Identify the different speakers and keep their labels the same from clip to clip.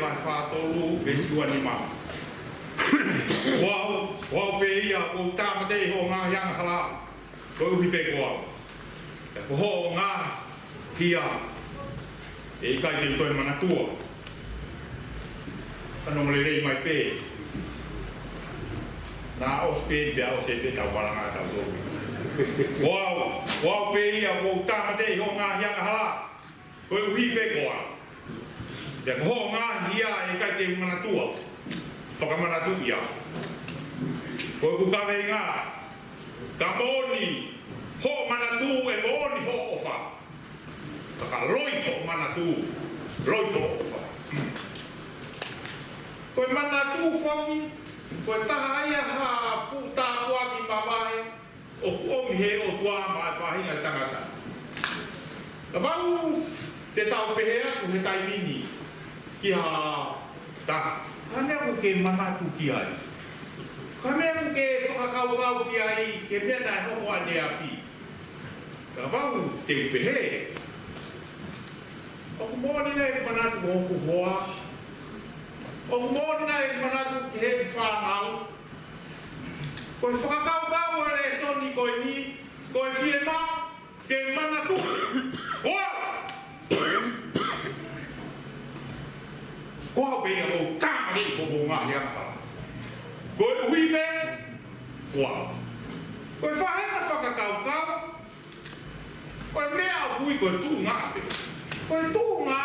Speaker 1: la whātolu me suani mā. Wau pe ia o tāmatei ho ngā hianga hala. Ko uhi pe koa. Ko ho ngā hia. E kai te koe mana tua. Ano mole rei mai pe. Nā os pe pia o se pe tau paranga tau tōku. Wau pe ia o tāmatei ho ngā hianga hala. Ko uhi pe koa. Ko ho ngā hia e kai te mana tua. Whakamana tu ia. Ko ku kawe ngā. Ka mōni. Ho mana tu e mōni ho ofa. Ka loito mana tu. Loito ofa. Ko mana tu whangi. Ko taha ia ha puta kua ki mawahe. O omi he o tua ma e whahinga tangata. Ka mau te tau pehea ku he tai mini. Ki ha taha. Hane aku ke mana tu ki ai. Hane aku ke whakakau ki ai ke mea nai hoko ane api. Ka wau te upehe. Oku mōni nei mana tu hoku hoa. Oku mōni nei mana tu ki he whanau. Koe whakakau ane soni koe ni. Koe whie mā ke mana tu. Hoa! Koe pēia o tāmari ko ngā hianga. Koe uhi me, koa. Koe whahenga whakakau. Koe mea hui koe tū ngā te. Koe tū ngā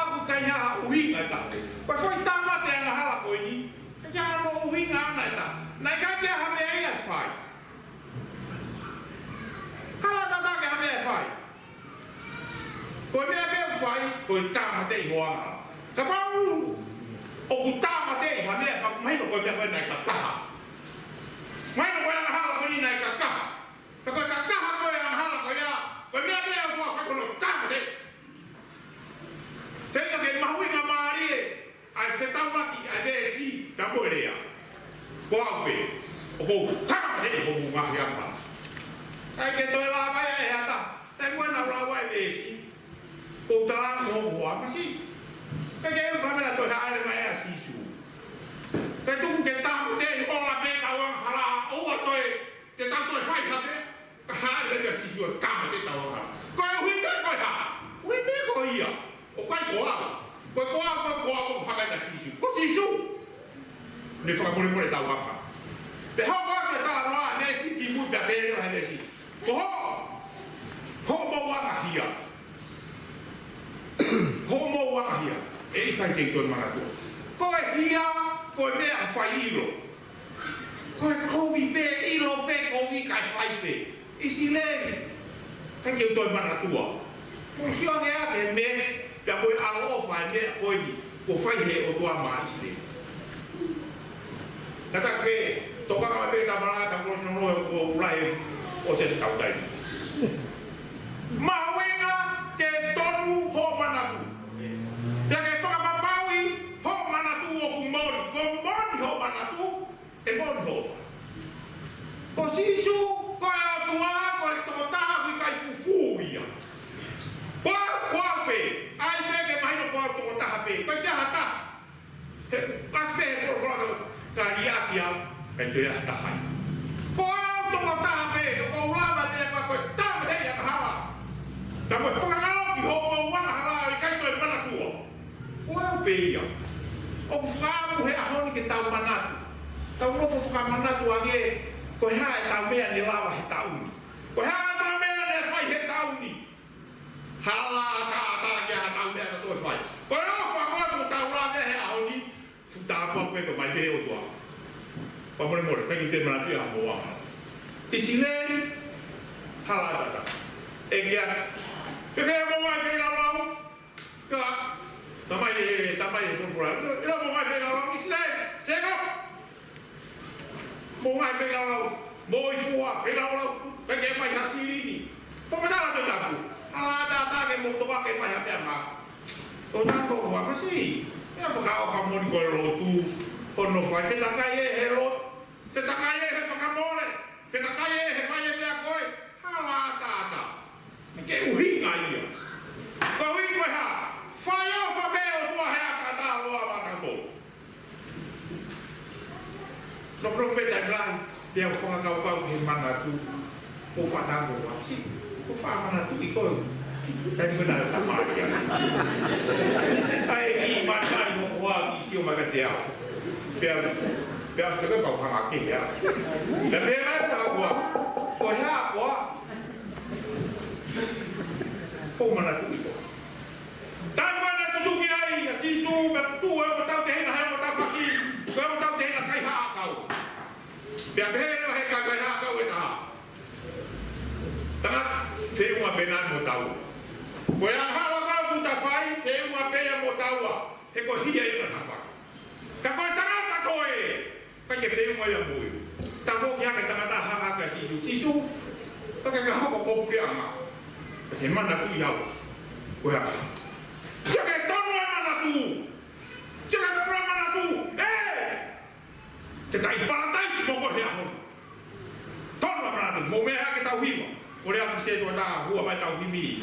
Speaker 1: ku kai haha uhi ngai ta. Koe whai tāmate anga hala koe ni. Kai haha mo uhi ngā nai ta. Nai kai te haha mea ia whai. Hala tata ke haha mea whai. Koe mea mea whai, koe tāmate i hoanga. Ka pau! O ku tāmate ha mea ka mai no koe mea koe nai ka taha. Mai no koe anga hala koe ni nai ka taha. Ka koe ka taha koe anga hala koe ia. Koe mea mea o kua whakono tāmate. Whenga ke mahui ngā maari e. Ai te taumaki ai te si ka moe rea. Ko au pe. O kou tāmate e kou ngā hianga. Ai ke toi la mai e hata. Tai mua na ura wai e si. Kou tala mo hoa masi. Kai ke eu kamera toi haere mai a sisu. Kai tuku ke tamu te i ola me ka wang hala. Oua toi te tamu toi whai hate. Ka haere me a sisu e kama te tau hala. Koe hui me koe ha. Hui me koe ia. O kai koa. Koe koa ko whakai ka sisu. Ko sisu. Ne whakamore more tau hapa. Pe hau koa koe tala roa ne si ki mui pia pere o hene si. Ko ho. Ho mo wanga hia. Ho mo wanga hia. E kai te toi mana tua. Koe hia, koe mea whai ilo. Koe kovi pe, ilo pe, kovi kai whai pe. Isi leni. Kai te toi mana tua. Koe sio ngea ke mes, pia koe alo o whai mea koe ni. Ko whai he o tua maa isi leni. Kata ke, toka kama pe kamara, ka kuro sino roe o ulai o se tau tai. Mawenga ke tonu ho mana tua. Pia ke whakapapaui, ho manatu o ku mori. Ko mori ho manatu, e mori ho wha. Ko sisu, ko e atua, ko e toko taha kui kai fufu ia. Koa pe, ai pe ke mahino koa toko taha pe. Kai te hata. Kas pe he koro ka riaki au, kai te hata hai. Koa toko taha pe, ko ulama te ka koe tāma te ia ka hala. Ka koe whakanao ki ho mau wana hala i kai toi manatua. Koa pe ia. O whaamu he ahoni ke tau manatu. Tau rofo whakamanatu age, koe hae tau mea ni lawa he tauni. Koe hae tau mea ni whai he tauni. Hala ka atara kia ha tau mea ka toi whai. Koe rofo koe mu tau la mea he ahoni, futa apua koe ko mai te o tua. Pamore more, kai ki te manatu ia hamo wama. Isi leri, hala tata. E kia, ke whea mo mai kei lau lau, ka, tamai e furfura. Ila mo mai kei lau lau, isi leri, seko. Mo mai kei lau lau, mo i fua, kei lau lau, kai ke mai hasirini. Pamatala te tapu. Hala tata ke mo toka ke mai hapea maa. O tato kua kasi. Ia whakao whamoni koe rotu. Ono whai, te takai e he rotu. Te takai e he whakamore. Te takai e he whai e mea koe. Hala tata. Ke uhinga ia. Ko hui koe ha. Whai o whamea o tua hea ka tā loa mata petai brai, dia whakakau he mana tu, o whatango wasi, o whamana tu I koe, tai muna o tamaki ana. Ai ki matai no hoa ki sio maka te au. Pea te koe pau hamake hea. Na pea rau tau kua, ko hea kua, o mana tu I koe. Tai mana tu tuki ai, a sisu, me tu e o tau te hena hea o tau whaki, ko e o tau te hena kai haa kau. Pea pehe reo he kai haa kau e taha. Tanga, te unga penan mo tau. Ko e a hawa kau ku ta whai, te unga pea mo taua, he ko hia I ta whai. Ka koe tangata koe, kai ke te unga ia mui. Ta whoki hake tangata haka ka sisu. Sisu, taka ka hoko kopu ke anga. He mana tu I au. Ko e a. Saka e tonu e mana tu! Saka e tonu e mana tu! Te tai pātai si moko he aho. Tonu e mana tu! Mo mea hake tau hiwa. O rea ki se toa tā hua mai tau himi.